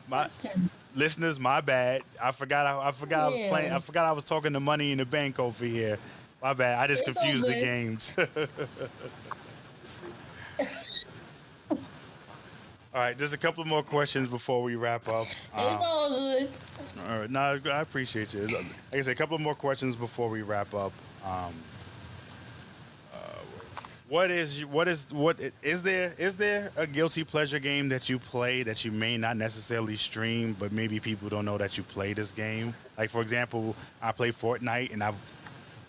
listeners, my bad. I forgot I was playing. Yeah, I forgot I was talking to money in the bank over here. My bad. I just it's all confused the good. games. All right, just a couple more questions before we wrap up. It's all good. All right, no, I appreciate you. Like I said, a couple more questions before we wrap up. Um, is there a guilty pleasure game that you play that you may not necessarily stream, but maybe people don't know that you play this game? Like for example, I play Fortnite, and I've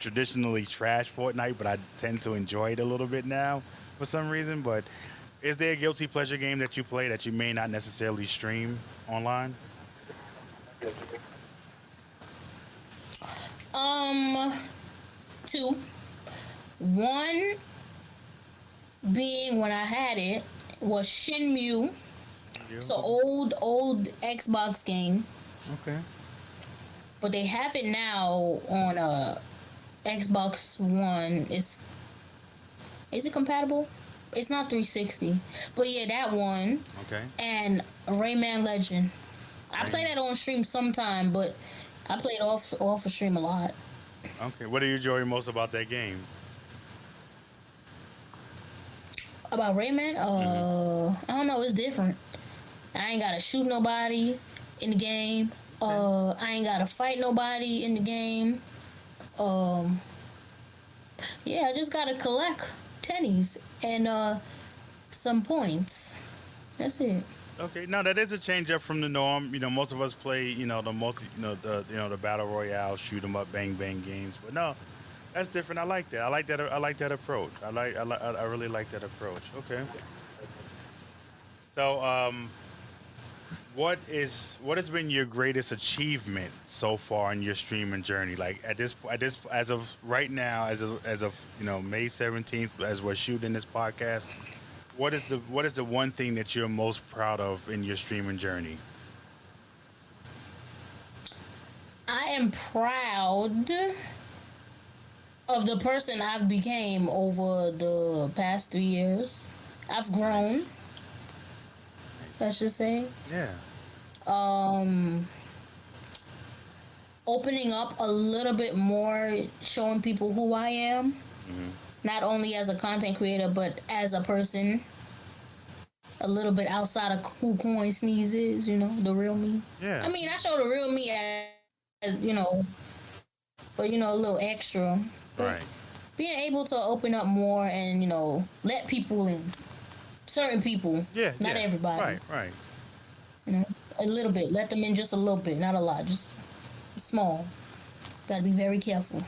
traditionally trashed Fortnite, but I tend to enjoy it a little bit now for some reason. But is there a guilty pleasure game that you play that you may not necessarily stream online? Um, two. One being when I had it was Shinmu. You? It's an old Xbox game, Okay. but they have it now on Xbox One. Is it compatible? It's not 360, but yeah, that one Okay. and Rayman Legend. I play Rayman. that on stream sometime, but I play it off of stream a lot. Okay. What do you enjoy most about that game? About Rayman, I don't know. It's different. I ain't gotta shoot nobody in the game. I ain't gotta fight nobody in the game. Um, yeah, I just gotta collect tennies and some points. That's it. Okay, now that is a change up from the norm. Most of us play, the the battle royale, shoot 'em up, bang bang games. But no, that's different. I like that. I like that. I like that approach. I really like that approach. Okay. So, what has been your greatest achievement so far in your streaming journey? Like at this as of right now, as of May 17th, as we're shooting this podcast, what is the one thing that you're most proud of in your streaming journey? I am proud of the person I've became over the past 3 years. I've grown. Nice. Let's Nice. just say. Yeah. Um, Opening up a little bit more, showing people who I am, Hmm. not only as a content creator but as a person. A little bit outside of who Coinsneeze is, the real me. Yeah. I mean, I show the real me as but a little extra. But Right. being able to open up more and let people in, certain people, Yeah. not Yeah. everybody. Right. Right. A little bit, let them in just a little bit, not a lot, just small. Got to be very careful.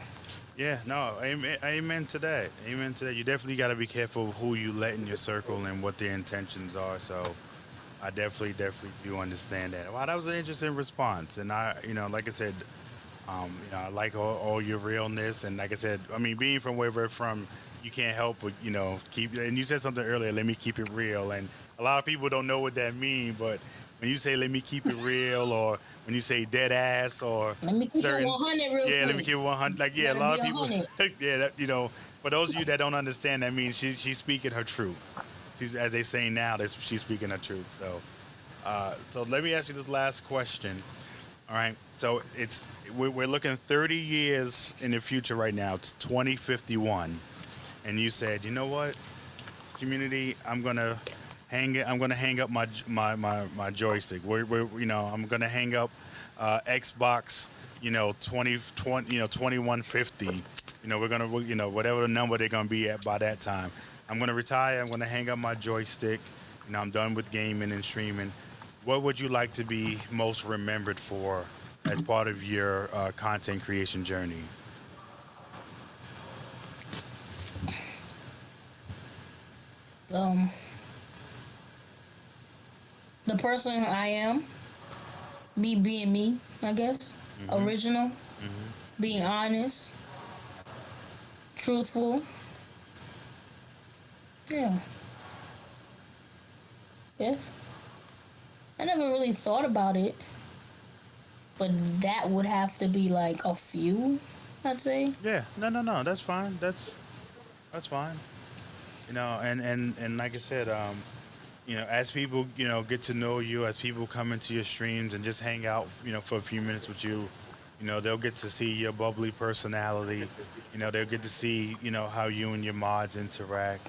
Yeah, no, amen, amen to that. Amen to that. You definitely got to be careful of who you let in your circle and what their intentions are. So, I definitely do understand that. Wow, that was an interesting response, and like I said, I like all your realness, and like I said, I mean, being from where we're from, you can't help but keep. And you said something earlier. Let me keep it real, and a lot of people don't know what that means, but when you say "let me keep it real," or when you say "dead ass," or Let me keep it certain, 100 real yeah, let me quick. keep it 100. Like, yeah, a Gotta lot be of people, 100. yeah, for those of you that don't understand, that means she's speaking her truth. She's, as they say now, she's speaking her truth. So let me ask you this last question. All right, so we're looking 30 years in the future right now. It's 2051, and you said, you know what, community, I'm gonna hang up my joystick. I'm gonna hang up Xbox, 2150. We're gonna, whatever the number they're gonna be at by that time. I'm gonna retire. I'm gonna hang up my joystick. I'm done with gaming and streaming. What would you like to be most remembered for as part of your content creation journey? Um, the person I am, me being me, I guess. Mm-hmm. Original, Mm-hmm. being honest, truthful. Yeah. Yes. I never really thought about it, but that would have to be like a few, I'd say. Yeah. No, no, no. That's fine. That's fine. And like I said, as people, get to know you, as people come into your streams and just hang out, for a few minutes with you, they'll get to see your bubbly personality. They'll get to see, how you and your mods interact.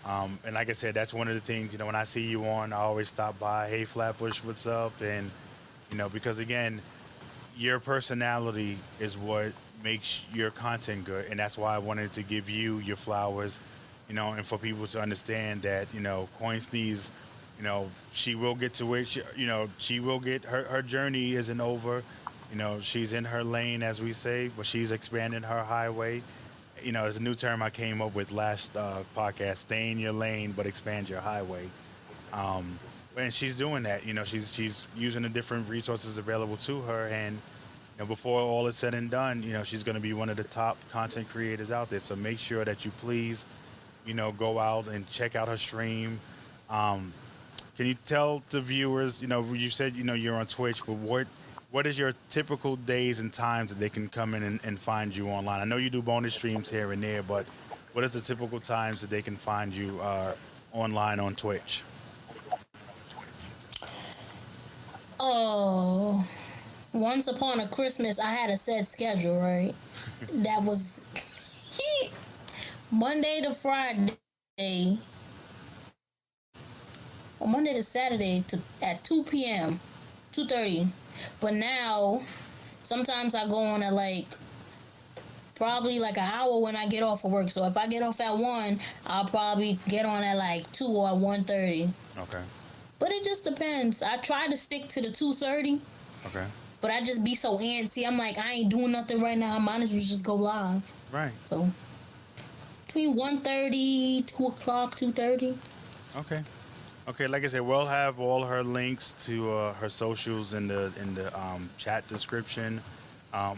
And like I said, that's one of the things, when I see you on, I always stop by, hey, Flatbush, what's up? And, because again, your personality is what makes your content good. And that's why I wanted to give you your flowers, and for people to understand that, Coinsneeze, she will get to where she will get her journey isn't over. She's in her lane, as we say, but she's expanding her highway. It's a new term I came up with last podcast: stay in your lane, but expand your highway. Um, and she's doing that. She's using the different resources available to her, and before all is said and done, she's going to be one of the top content creators out there. So make sure that you please, go out and check out her stream. Um, can you tell the viewers, you said, you're on Twitch, but what is your typical days and times that they can come in and find you online? I know you do bonus streams here and there, but what is the typical times that they can find you online on Twitch? Oh, once upon a Christmas, I had a set schedule, right? That was Monday to Friday, or Monday to Saturday at 2 p.m., 2:30. But now, sometimes I go on at probably an hour when I get off of work. So if I get off at 1, I'll probably get on at 2 or 1:30. Okay. But it just depends. I try to stick to the 2:30. Okay. But I just be so antsy. I'm like, I ain't doing nothing right now. I might as well just go live. Right. So between 1:30, 2 o'clock, 2:30. Okay. Okay, like I said, we'll have all her links to her socials in the chat description.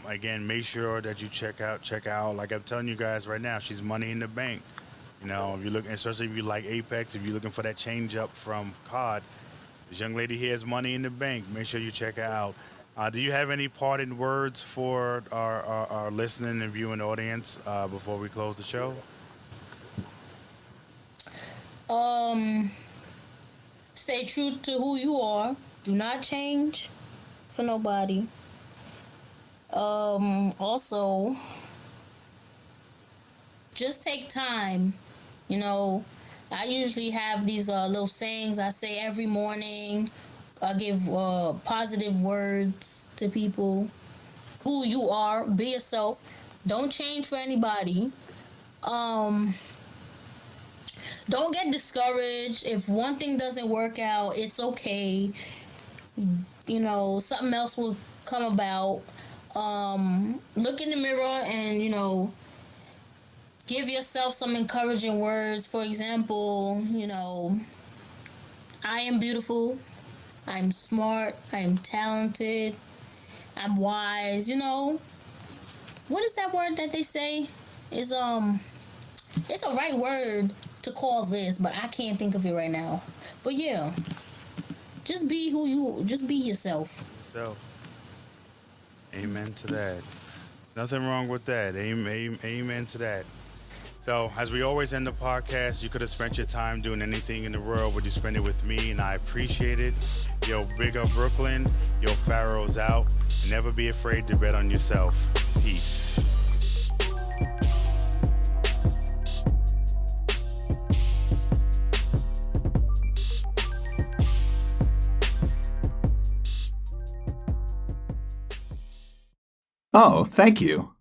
Again, make sure that you check out. Like I'm telling you guys right now, she's money in the bank. If you look, especially if you like Apex, if you're looking for that change up from COD, this young lady here has money in the bank. Make sure you check her out. Do you have any parting words for our listening and viewing audience before we close the show? Stay true to who you are. Do not change for nobody. Also, just take time. I usually have these little sayings I say every morning. I give positive words to people. Who you are, be yourself. Don't change for anybody. Don't get discouraged. If one thing doesn't work out, it's okay. Something else will come about. Look in the mirror and, give yourself some encouraging words. For example, I am beautiful. I'm smart. I'm talented. I'm wise. What is that word that they say? It's a right word to call this, but I can't think of it right now. But yeah, just be yourself. So, amen to that. Nothing wrong with that. Amen to that. So, as we always end the podcast, you could have spent your time doing anything in the world, but you spend it with me, and I appreciate it. Yo, big up Brooklyn. Yo, Pharoah's out. Never be afraid to bet on yourself. Peace. Oh, thank you.